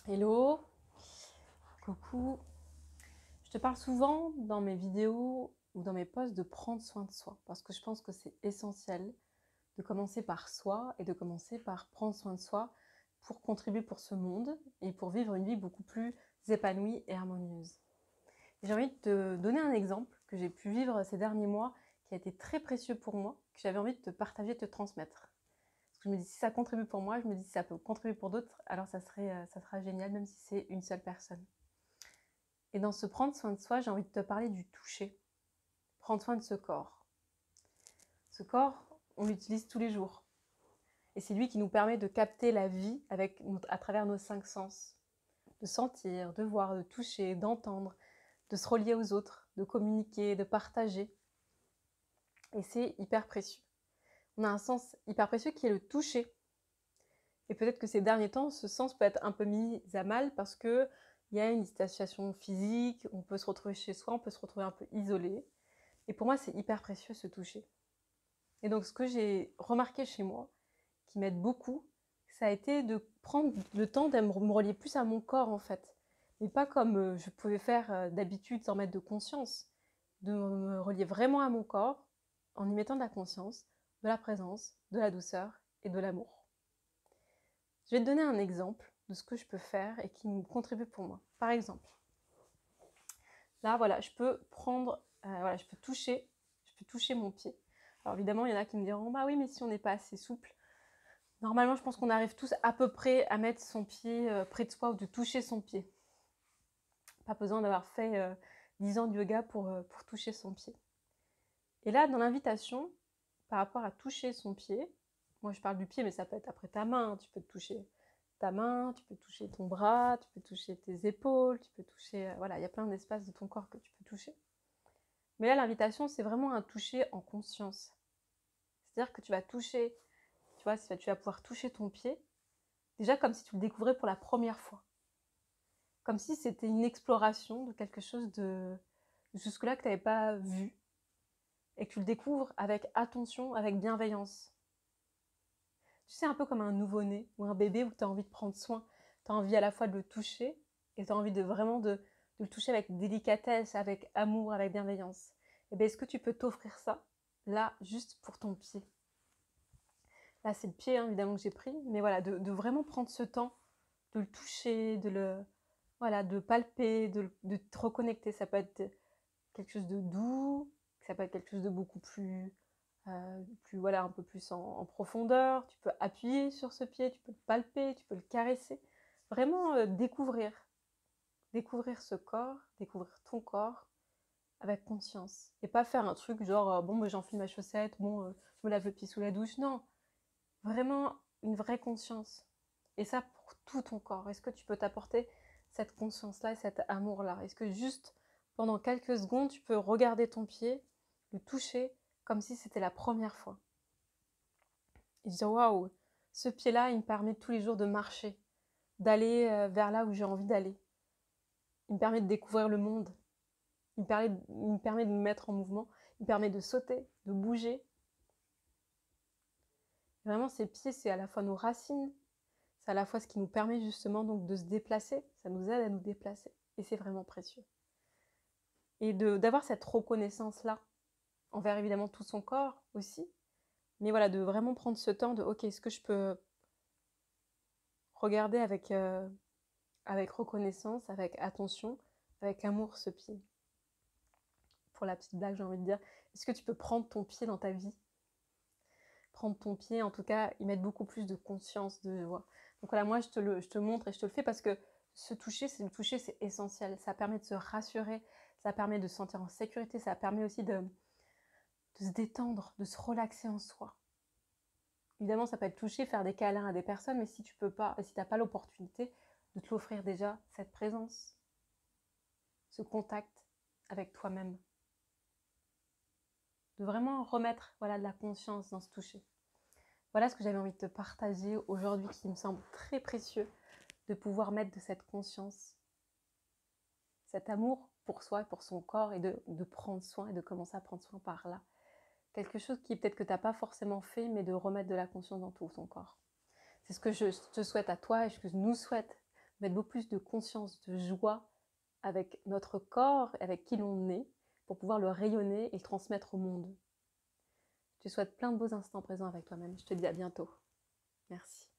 Hello, coucou. Je te parle souvent dans mes vidéos ou dans mes posts de prendre soin de soi parce que je pense que c'est essentiel de commencer par soi et de commencer par prendre soin de soi pour contribuer pour ce monde et pour vivre une vie beaucoup plus épanouie et harmonieuse. Et j'ai envie de te donner un exemple que j'ai pu vivre ces derniers mois qui a été très précieux pour moi, que j'avais envie de te partager, de te transmettre. Parce que je me dis, si ça contribue pour moi, je me dis, si ça peut contribuer pour d'autres, alors ça sera génial, même si c'est une seule personne. Et dans ce prendre soin de soi, j'ai envie de te parler du toucher. Prendre soin de ce corps. Ce corps, on l'utilise tous les jours. Et c'est lui qui nous permet de capter la vie à travers nos 5 sens. De sentir, de voir, de toucher, d'entendre, de se relier aux autres, de communiquer, de partager. Et c'est hyper précieux. On a un sens hyper précieux qui est le toucher. Et peut-être que ces derniers temps, ce sens peut être un peu mis à mal parce qu'il y a une distanciation physique, on peut se retrouver chez soi, on peut se retrouver un peu isolé. Et pour moi, c'est hyper précieux ce toucher. Et donc, ce que j'ai remarqué chez moi, qui m'aide beaucoup, ça a été de prendre le temps de me relier plus à mon corps, en fait. Mais pas comme je pouvais faire d'habitude sans mettre de conscience. De me relier vraiment à mon corps en y mettant de la conscience, de la présence, de la douceur et de l'amour. Je vais te donner un exemple de ce que je peux faire et qui me contribue pour moi. Par exemple, là, voilà, je peux toucher mon pied. Alors évidemment, il y en a qui me diront, bah oui, mais si on n'est pas assez souple, normalement, je pense qu'on arrive tous à peu près à mettre son pied près de soi ou de toucher son pied. Pas besoin d'avoir fait 10 ans de yoga pour toucher son pied. Et là, dans l'invitation, par rapport à toucher son pied, moi je parle du pied, mais ça peut être après ta main, tu peux toucher ta main, tu peux toucher ton bras, tu peux toucher tes épaules, tu peux toucher, voilà, il y a plein d'espaces de ton corps que tu peux toucher. Mais là, l'invitation, c'est vraiment un toucher en conscience. C'est-à-dire que tu vas toucher, tu vois, tu vas pouvoir toucher ton pied, déjà comme si tu le découvrais pour la première fois. Comme si c'était une exploration de quelque chose de jusque-là que tu n'avais pas vu et que tu le découvres avec attention, avec bienveillance. Tu sais, un peu comme un nouveau-né ou un bébé où tu as envie de prendre soin. Tu as envie à la fois de le toucher et tu as envie de vraiment de le toucher avec délicatesse, avec amour, avec bienveillance. Et bien, est-ce que tu peux t'offrir ça, là, juste pour ton pied? Là, c'est le pied, hein, évidemment, que j'ai pris. Mais voilà, de vraiment prendre ce temps, de le toucher, voilà, de palper, de te reconnecter. Ça peut être quelque chose de doux, ça peut être quelque chose de beaucoup plus voilà, un peu plus en profondeur. Tu peux appuyer sur ce pied, tu peux le palper, tu peux le caresser. Vraiment découvrir ce corps, découvrir ton corps avec conscience. Et pas faire un truc genre, bon, bah, j'enfile ma chaussette, bon, je me lave le pied sous la douche. Non, vraiment une vraie conscience. Et ça pour tout ton corps. Est-ce que tu peux t'apporter cette conscience-là et cet amour-là? Est-ce que juste pendant quelques secondes, tu peux regarder ton pied, le toucher comme si c'était la première fois? Et dire waouh, ce pied-là, il me permet tous les jours de marcher, d'aller vers là où j'ai envie d'aller. Il me permet de découvrir le monde. Il me permet de me mettre en mouvement. Il me permet de sauter, de bouger. Et vraiment, ces pieds, c'est à la fois nos racines, c'est à la fois ce qui nous permet justement donc de se déplacer. Ça nous aide à nous déplacer. Et c'est vraiment précieux. Et d'avoir cette reconnaissance-là envers évidemment tout son corps aussi. Mais voilà, de vraiment prendre ce temps de ok, est-ce que je peux regarder avec reconnaissance, avec attention, avec amour ce pied. Pour la petite blague, j'ai envie de dire, est-ce que tu peux prendre ton pied dans ta vie? Prendre ton pied, en tout cas, y mettre beaucoup plus de conscience, de joie. Donc voilà, moi je te montre et je te le fais parce que le toucher, c'est essentiel. Ça permet de se rassurer, ça permet de se sentir en sécurité, ça permet aussi de se détendre, de se relaxer en soi. Évidemment, ça peut être toucher, faire des câlins à des personnes, mais si tu peux pas, si tu n'as pas l'opportunité de te l'offrir déjà, cette présence, ce contact avec toi-même. De vraiment remettre voilà, de la conscience dans ce toucher. Voilà ce que j'avais envie de te partager aujourd'hui qui me semble très précieux, de pouvoir mettre de cette conscience, cet amour pour soi et pour son corps et de prendre soin et de commencer à prendre soin par là. Quelque chose qui peut-être que tu n'as pas forcément fait, mais de remettre de la conscience dans tout ton corps. C'est ce que je te souhaite à toi et ce que je nous souhaite mettre beaucoup plus de conscience, de joie avec notre corps, avec qui l'on est, pour pouvoir le rayonner et le transmettre au monde. Je te souhaite plein de beaux instants présents avec toi-même. Je te dis à bientôt. Merci.